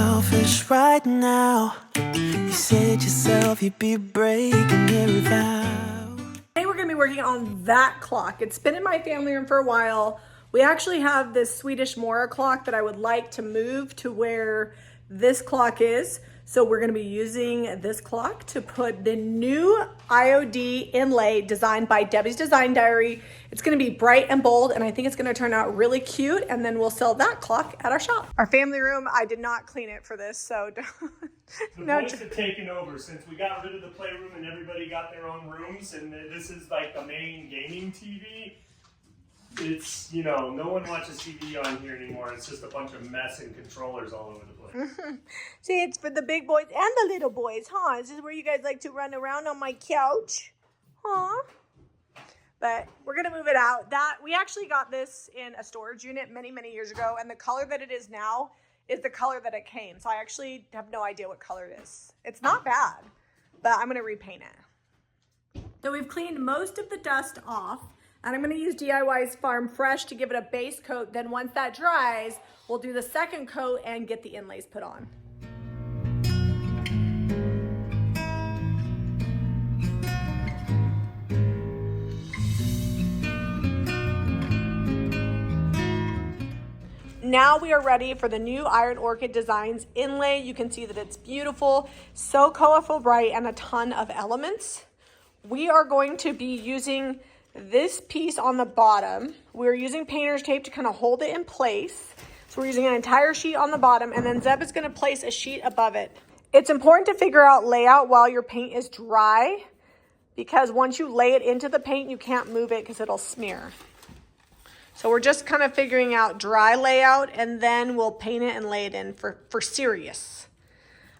selfish right now. You said yourself you'd be breaking every vow. Today we're going to be working on that clock. It's been in my family room for a while. We actually have this Swedish Mora clock that I would like to move to where this clock is. So we're going to be using this clock to put the new IOD inlay designed by Debbie's Design Diary. It's going to be bright and bold, and I think it's going to turn out really cute, and then we'll sell that clock at our shop. Our family room, I did not clean it for this, so The boys have taken over since we got rid of the playroom and everybody got their own rooms, and this is like the main gaming TV. It's, you know, no one watches TV on here anymore. It's just a bunch of mess and controllers all over the place. See, it's for the big boys and the little boys, huh? This is where you guys like to run around on my couch, huh? But we're gonna move it out. We actually got this in a storage unit many years ago, and the color that it is now is the color that it came. So I actually have no idea what color it is. It's not bad, but I'm gonna repaint it. So we've cleaned most of the dust off, and I'm gonna use DIY's Farm Fresh to give it a base coat. Then once that dries, we'll do the second coat and get the inlays put on. Now we are ready for the new Iron Orchid Designs inlay. You can see that it's beautiful, so colorful, bright, and a ton of elements. We are going to be using this piece on the bottom. We're using painter's tape to kind of hold it in place. So we're using an entire sheet on the bottom, and then Zeb is going to place a sheet above it. It's important to figure out layout while your paint is dry, because once you lay it into the paint, you can't move it because it'll smear. So we're just kind of figuring out dry layout, and then we'll paint it and lay it in for serious.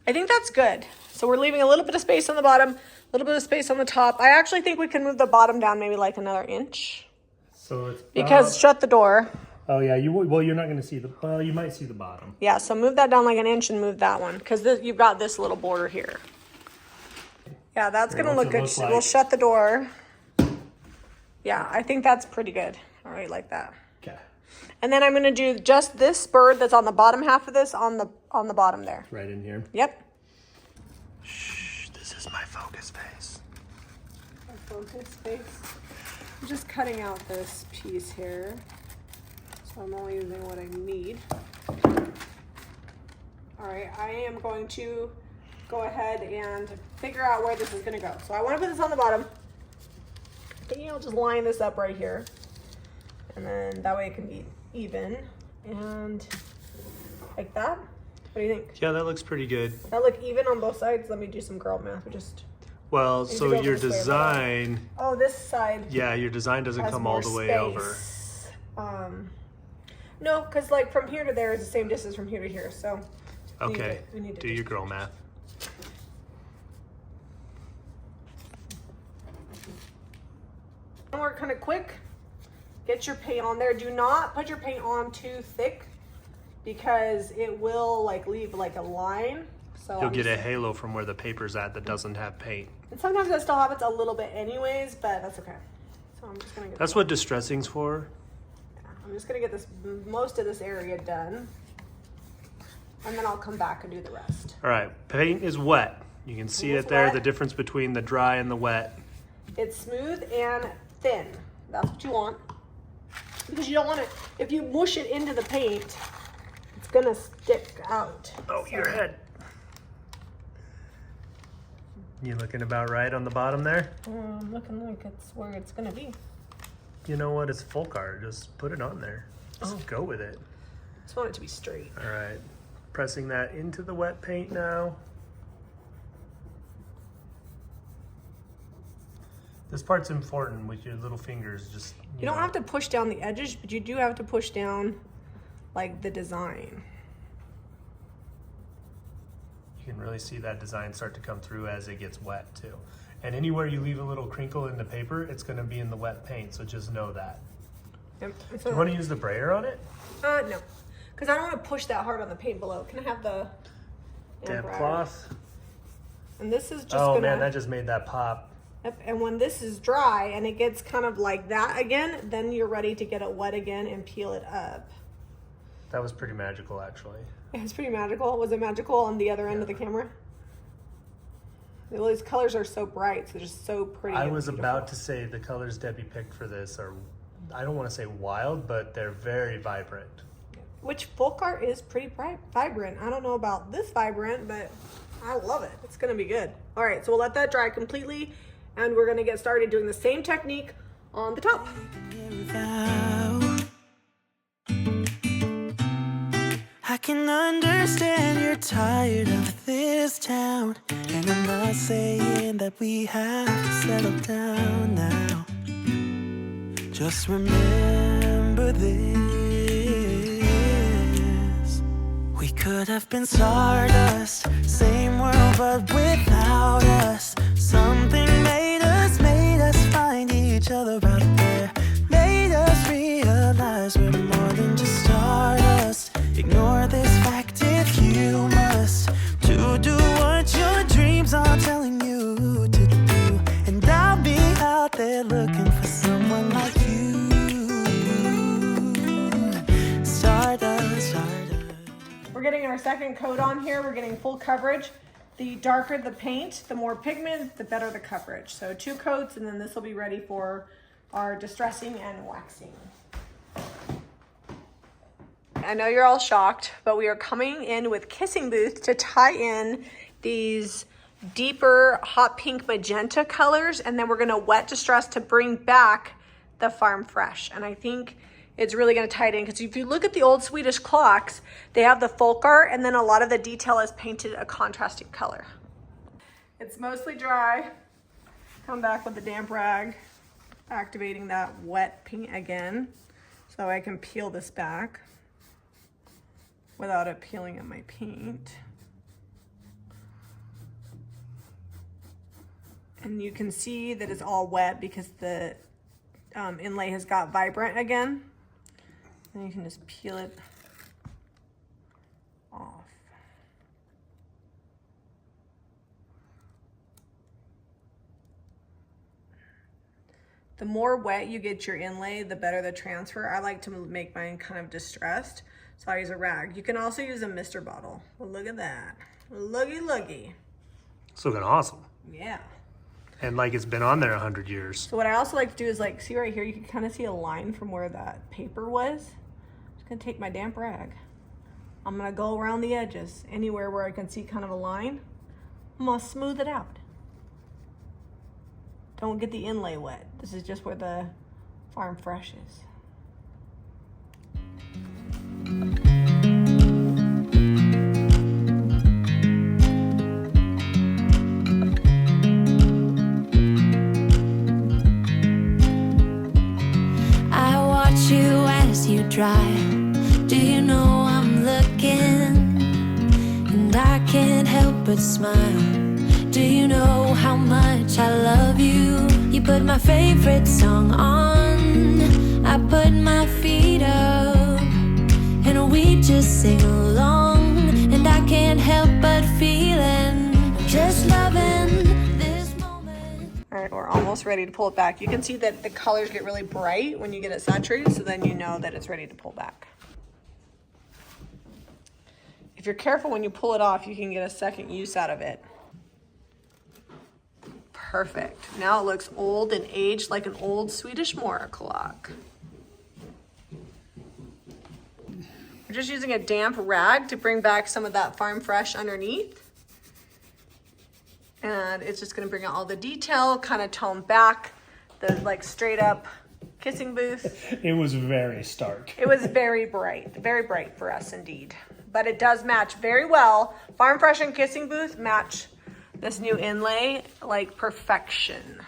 I think that's good. So we're leaving a little bit of space on the bottom, a little bit of space on the top. I actually think we can move the bottom down maybe like another inch. So it's because shut the door. Oh yeah, you're not going to see well, you might see the bottom. Yeah, so move that down like an inch and move that one, because you've got this little border here. Yeah, that's going to look good. We'll shut the door. Yeah, I think that's pretty good. All right, like that. Okay. And then I'm going to do just this bird that's on the bottom half of this on the bottom there. Right in here. Yep. Shh, this is my focus face. My focus face. I'm just cutting out this piece here. So I'm only using what I need. All right, I am going to go ahead and figure out where this is going to go. So I want to put this on the bottom. Thinking I'll just line this up right here. And then that way it can be even. And like that. What do you think? Yeah, that looks pretty good. That look even on both sides? Let me do some girl math. Well, so your design... Oh, this side. Yeah, your design doesn't come all the way over. No, because like from here to there is the same distance from here to here. So okay, we need to do your girl math. And we're kind of quick. Get your paint on there. Do not put your paint on too thick, because it will like leave like a line. So you'll get a halo from where the paper's at that doesn't have paint. And sometimes that still happens a little bit anyways, but that's okay. So I'm just gonna get that's what distressing's for. Yeah, I'm just gonna get most of this area done, and then I'll come back and do the rest. All right, paint is wet. You can see it there, the difference between the dry and the wet. It's smooth and thin. That's what you want. Because you don't want it, if you mush it into the paint, it's gonna stick out. Oh, your head. You looking about right on the bottom there? Looking like it's where it's gonna be. You know what, it's folk art, just put it on there. Just go with it. Just want it to be straight. All right, pressing that into the wet paint now. This part's important with your little fingers, just... You don't have to push down the edges, but you do have to push down, like, the design. You can really see that design start to come through as it gets wet, too. And anywhere you leave a little crinkle in the paper, it's going to be in the wet paint, so just know that. Yep. Do you want to use the brayer on it? No, because I don't want to push that hard on the paint below. Can I have the... damp cloth? And this is just oh, man, that just made that pop. Yep, and when this is dry and it gets kind of like that again, then you're ready to get it wet again and peel it up. That was pretty magical, actually. Yeah, it's pretty magical. Was it magical on the other end of the camera? Well, these colors are so bright, so they're just so pretty. I was about to say the colors Debbie picked for this are, I don't want to say wild, but they're very vibrant. Which folk art is pretty bright, vibrant. I don't know about this vibrant, but I love it. It's gonna be good. All right, so we'll let that dry completely, and we're gonna get started doing the same technique on the top. I can understand you're tired of this town, and I'm not saying that we have to settle down now. Just remember this: we could have been stardust, same world but without us. Something made us find each other out there, made us realize we're more than just stardust. Ignore this fact if you must, to do what your dreams are telling you to do. And I'll be out there looking for someone like you. Stardust, stardust. We're getting our second coat on here. We're getting full coverage. The darker the paint, the more pigment, the better the coverage. So 2 coats, and then this will be ready for our distressing and waxing. I know you're all shocked, but we are coming in with Kissing Booth to tie in these deeper hot pink magenta colors, and then we're gonna wet distress to bring back the Farm Fresh. And I think it's really gonna tie it in, because if you look at the old Swedish clocks, they have the folk art, and then a lot of the detail is painted a contrasting color. It's mostly dry. Come back with the damp rag, activating that wet paint again, so I can peel this back without it peeling at my paint. And you can see that it's all wet because the inlay has got vibrant again. And you can just peel it off. The more wet you get your inlay, the better the transfer. I like to make mine kind of distressed, so I use a rag. You can also use a mister bottle. Well, look at that. Looky, looky. It's looking awesome. Yeah. And like it's been on there 100 years. So what I also like to do is, like, see right here, you can kind of see a line from where that paper was. I'm just gonna take my damp rag. I'm gonna go around the edges, anywhere where I can see kind of a line. I'm gonna smooth it out. Don't get the inlay wet. This is just where the Farm Fresh is. I watch you as you drive. Do you know I'm looking? And I can't help but smile. Do you know how much I love you? You put my favorite song on. I put my feet up, and we just sing along. And I can't help but feeling, just loving this moment. All right, we're almost ready to pull it back. You can see that the colors get really bright when you get it saturated, so then you know that it's ready to pull back. If you're careful when you pull it off, you can get a second use out of it. Perfect. Now it looks old and aged like an old Swedish Mora clock. We're just using a damp rag to bring back some of that Farm Fresh underneath. And it's just gonna bring out all the detail, kind of tone back the like straight up Kissing Booth. It was very stark. It was very bright for us indeed. But it does match very well. Farm Fresh and Kissing Booth match this new inlay like perfection.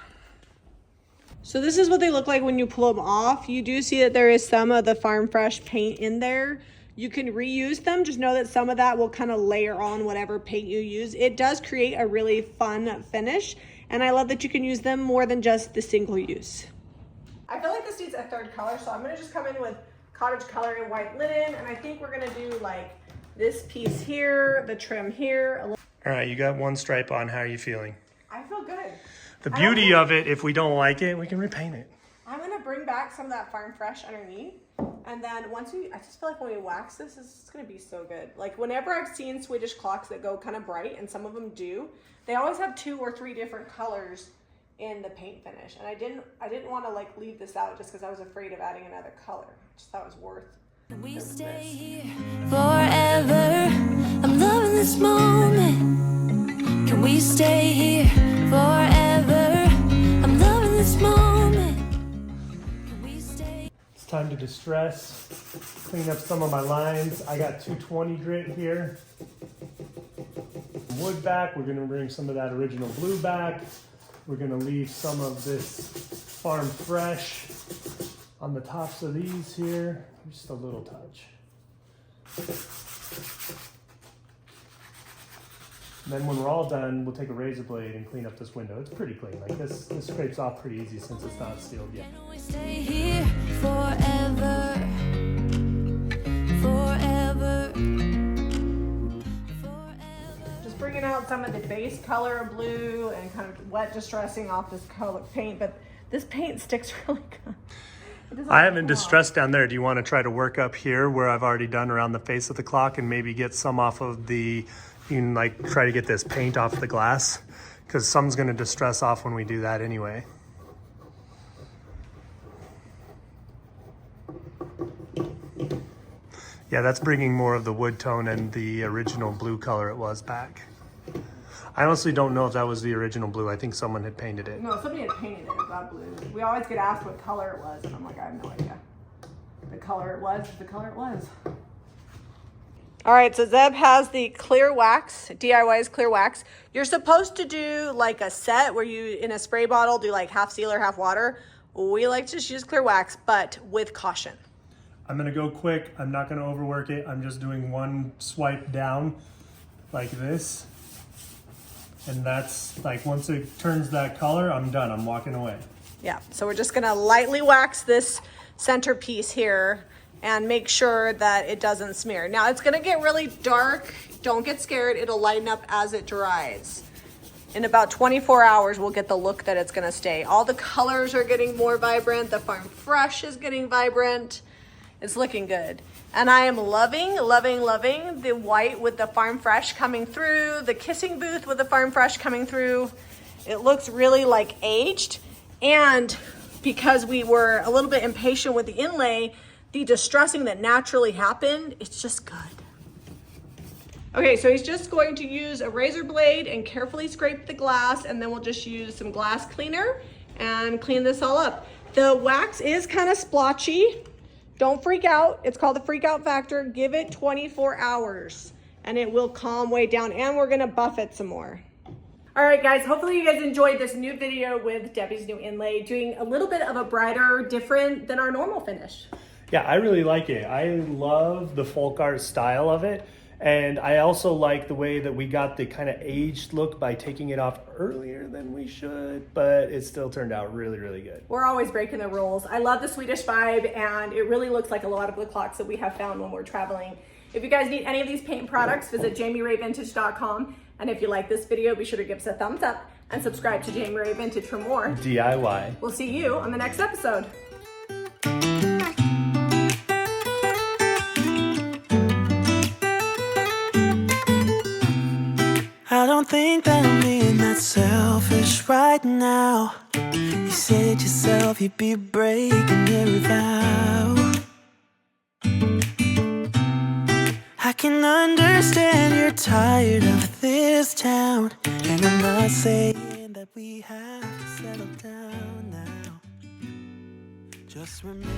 So this is what they look like when you pull them off. You do see that there is some of the Farm Fresh paint in there. You can reuse them. Just know that some of that will kind of layer on whatever paint you use. It does create a really fun finish. And I love that you can use them more than just the single use. I feel like this needs a third color. So I'm gonna just come in with cottage color and white linen. And I think we're gonna do like this piece here, the trim here. All right, you got one stripe on. How are you feeling? I feel good. The beauty of it, if we don't like it, we can repaint it. I'm gonna bring back some of that farm fresh underneath. And then I just feel like when we wax this, it's gonna be so good. Like whenever I've seen Swedish clocks that go kind of bright, and some of them do, they always have 2 or 3 different colors in the paint finish. And I didn't want to like leave this out just because I was afraid of adding another color. Just thought it was worth. We stay here forever. I'm loving this moment. Can we stay here forever? I'm loving this moment. Can we stay? It's time to distress, clean up some of my lines. I got 220 grit here. Wood back. We're going to bring some of that original blue back. We're going to leave some of this farm fresh on the tops of these here. Just a little touch. And then when we're all done, we'll take a razor blade and clean up this window. It's pretty clean. Like this scrapes off pretty easy since it's not sealed yet. Can we stay here forever? Forever. Just bringing out some of the base color of blue and kind of wet distressing off this color paint, but this paint sticks really good. I haven't distressed down there. Do you want to try to work up here where I've already done around the face of the clock and maybe get some off of the, you can like try to get this paint off the glass because some's going to distress off when we do that anyway. Yeah, that's bringing more of the wood tone and the original blue color it was back. I honestly don't know if that was the original blue. I think someone had painted it. No, somebody had painted it with that blue. We always get asked what color it was, and I'm like, I have no idea. The color it was, the color it was. All right, so Zeb has the clear wax, DIY's clear wax. You're supposed to do like a set where you, in a spray bottle, do like half sealer, half water. We like to just use clear wax, but with caution. I'm gonna go quick. I'm not gonna overwork it. I'm just doing one swipe down like this. And that's like, once it turns that color, I'm done. I'm walking away. Yeah, so we're just gonna lightly wax this centerpiece here and make sure that it doesn't smear. Now it's gonna get really dark. Don't get scared. It'll lighten up as it dries. In about 24 hours, we'll get the look that it's gonna stay. All the colors are getting more vibrant. The farm fresh is getting vibrant. It's looking good. And I am loving, loving, loving the white with the farm fresh coming through, the kissing booth with the farm fresh coming through. It looks really like aged. And because we were a little bit impatient with the inlay, the distressing that naturally happened, it's just good. Okay, so he's just going to use a razor blade and carefully scrape the glass, and then we'll just use some glass cleaner and clean this all up. The wax is kind of splotchy. Don't freak out. It's called the freak out factor. Give it 24 hours and it will calm way down, and we're gonna buff it some more. All right, guys, hopefully you guys enjoyed this new video with Debbie's new inlay, doing a little bit of a brighter, different than our normal finish. Yeah, I really like it. I love the folk art style of it. And I also like the way that we got the kind of aged look by taking it off earlier than we should, but it still turned out really, really good. We're always breaking the rules. I love the Swedish vibe, and it really looks like a lot of the clocks that we have found when we're traveling. If you guys need any of these paint products, visit JamieRayVintage.com. And if you like this video, be sure to give us a thumbs up and subscribe to Jamie Ray Vintage for more DIY. We'll see you on the next episode. I don't think that I'm being that selfish right now. You said yourself you'd be breaking every vow. I can understand you're tired of this town, and I'm not saying that we have to settle down now. Just remember